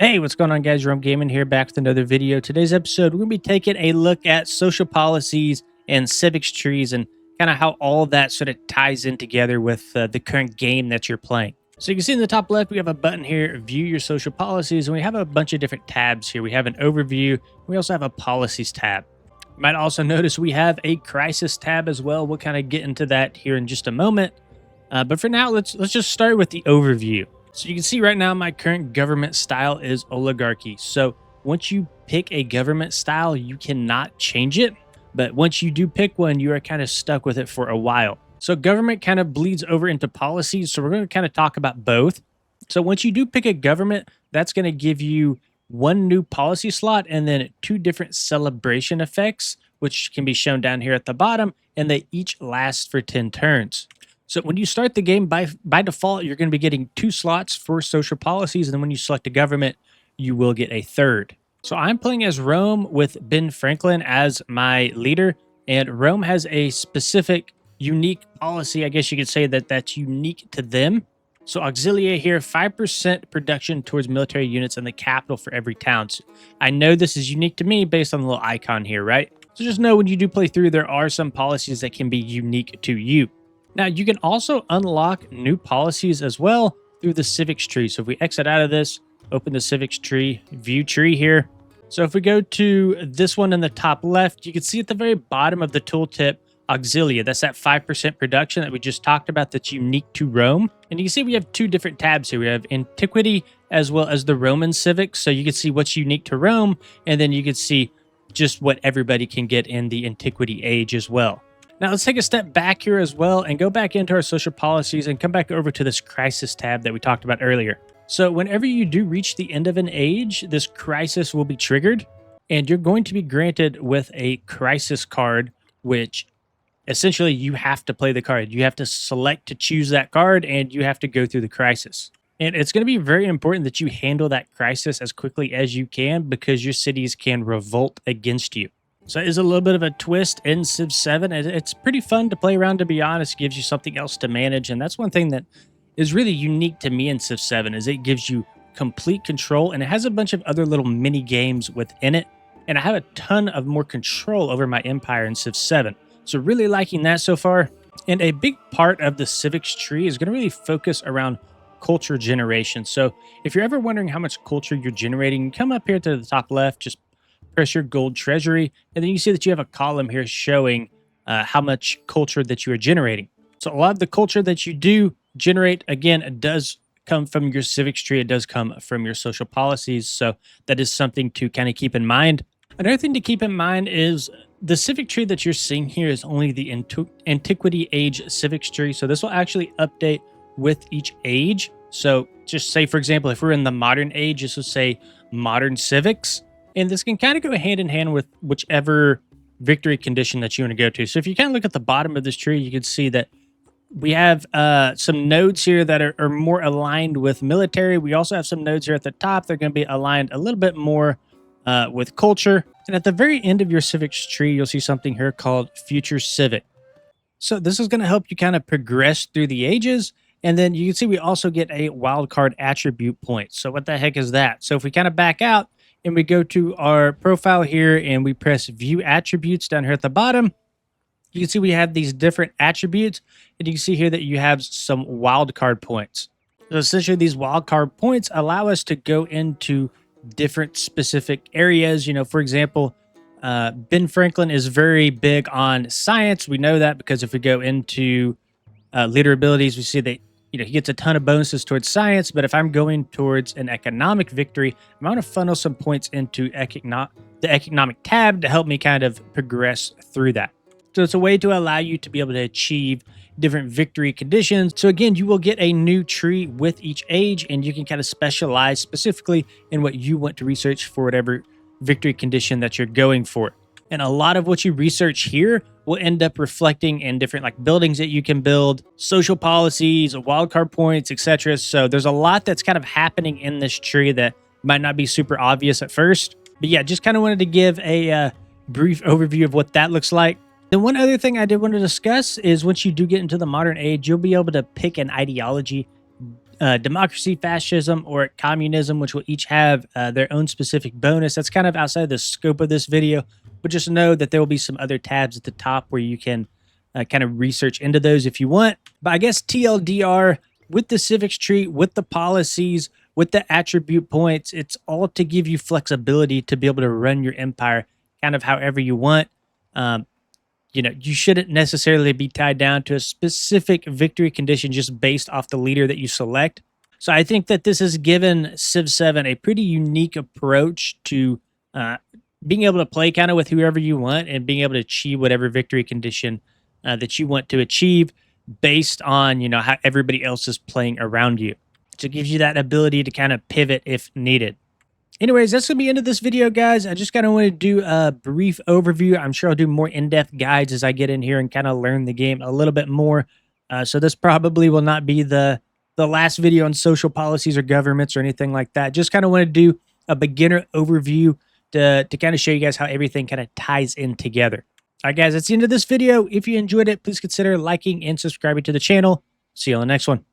Hey, what's going on, guys? Rome Gaming here, back with another video. Today's episode, we're going to be taking a look at social policies and civics trees and kind of how all that sort of ties in together with the current game that you're playing. So you can see in the top left, we have a button here, View Your Social Policies, and we have a bunch of different tabs here. We have an Overview. We also have a Policies tab. You might also notice we have a Crisis tab as well. We'll kind of get into that here in just a moment. But for now, let's just start with the Overview. So you can see right now my current government style is oligarchy. So once you pick a government style, you cannot change it. But once you do pick one, you are kind of stuck with it for a while. So government kind of bleeds over into policies. So we're going to kind of talk about both. So once you do pick a government, that's going to give you one new policy slot and then two different celebration effects, which can be shown down here at the bottom, and they each last for 10 turns. So when you start the game, by default, you're going to be getting 2 slots for social policies, and then when you select a government, you will get a third. So I'm playing as Rome with Ben Franklin as my leader, and Rome has a specific, unique policy. I guess you could say that that's unique to them. So Auxilia here, 5% production towards military units in the capital for every town. So I know this is unique to me based on the little icon here, right? So just know when you do play through, there are some policies that can be unique to you. Now, you can also unlock new policies as well through the civics tree. So if we exit out of this, open the civics tree, view tree here. So if we go to this one in the top left, you can see at the very bottom of the tooltip, Auxilia. That's that 5% production that we just talked about that's unique to Rome. And you can see we have 2 different tabs here. We have antiquity as well as the Roman civics. So you can see what's unique to Rome, and then you can see just what everybody can get in the antiquity age as well. Now let's take a step back here as well and go back into our social policies and come back over to this crisis tab that we talked about earlier. So whenever you do reach the end of an age, this crisis will be triggered and you're going to be granted with a crisis card, which essentially you have to play the card. You have to select to choose that card and you have to go through the crisis. And it's going to be very important that you handle that crisis as quickly as you can because your cities can revolt against you. So it is a little bit of a twist in Civ 7. It's pretty fun to play around, to be honest. It gives you something else to manage. And that's one thing that is really unique to me in Civ 7 is it gives you complete control. And it has a bunch of other little mini games within it. And I have a ton of more control over my empire in Civ 7. So really liking that so far. And a big part of the civics tree is going to really focus around culture generation. So if you're ever wondering how much culture you're generating, come up here to the top left, just press your gold treasury, and then you see that you have a column here showing how much culture that you are generating. So a lot of the culture that you do generate, again, it does come from your civics tree. It does come from your social policies. So that is something to kind of keep in mind. Another thing to keep in mind is the civic tree that you're seeing here is only the antiquity age civics tree. So this will actually update with each age. So just say, for example, if we're in the modern age, this will say modern civics. And this can kind of go hand in hand with whichever victory condition that you want to go to. So if you kind of look at the bottom of this tree, you can see that we have some nodes here that are more aligned with military. We also have some nodes here at the top. They're going to be aligned a little bit more with culture. And at the very end of your civics tree, you'll see something here called future civic. So this is going to help you kind of progress through the ages. And then you can see we also get a wildcard attribute point. So what the heck is that? So if we kind of back out, and we go to our profile here and we press view attributes down here at the bottom, you can see we have these different attributes, and you can see here that you have some wildcard points. So essentially these wildcard points allow us to go into different specific areas. You know, for example, Ben Franklin is very big on science. We know that because if we go into leader abilities, we see that he gets a ton of bonuses towards science, but if I'm going towards an economic victory, I'm going to funnel some points into the economic tab to help me kind of progress through that. So it's a way to allow you to be able to achieve different victory conditions. So again, you will get a new tree with each age, and you can kind of specialize specifically in what you want to research for whatever victory condition that you're going for. And a lot of what you research here will end up reflecting in different like buildings that you can build, social policies, wildcard points, etc. So there's a lot that's kind of happening in this tree that might not be super obvious at first. But yeah, just kind of wanted to give a brief overview of what that looks like. Then one other thing I did want to discuss is once you do get into the modern age, you'll be able to pick an ideology democracy, fascism, or communism, which will each have their own specific bonus. That's kind of outside the scope of this video, but just know that there will be some other tabs at the top where you can kind of research into those if you want. But I guess TLDR, with the civics tree, with the policies, with the attribute points, it's all to give you flexibility to be able to run your empire kind of however you want. Um, you shouldn't necessarily be tied down to a specific victory condition just based off the leader that you select. So I think that this has given Civ 7 a pretty unique approach to uh, being able to play kind of with whoever you want and being able to achieve whatever victory condition that you want to achieve based on, how everybody else is playing around you. So it gives you that ability to kind of pivot if needed. Anyways, that's going to be the end of this video, guys. I just kind of want to do a brief overview. I'm sure I'll do more in-depth guides as I get in here and kind of learn the game a little bit more. So this probably will not be the last video on social policies or governments or anything like that. Just kind of want to do a beginner overview to kind of show you guys how everything kind of ties in together. All right, guys, that's the end of this video. If you enjoyed it, please consider liking and subscribing to the channel. See you on the next one.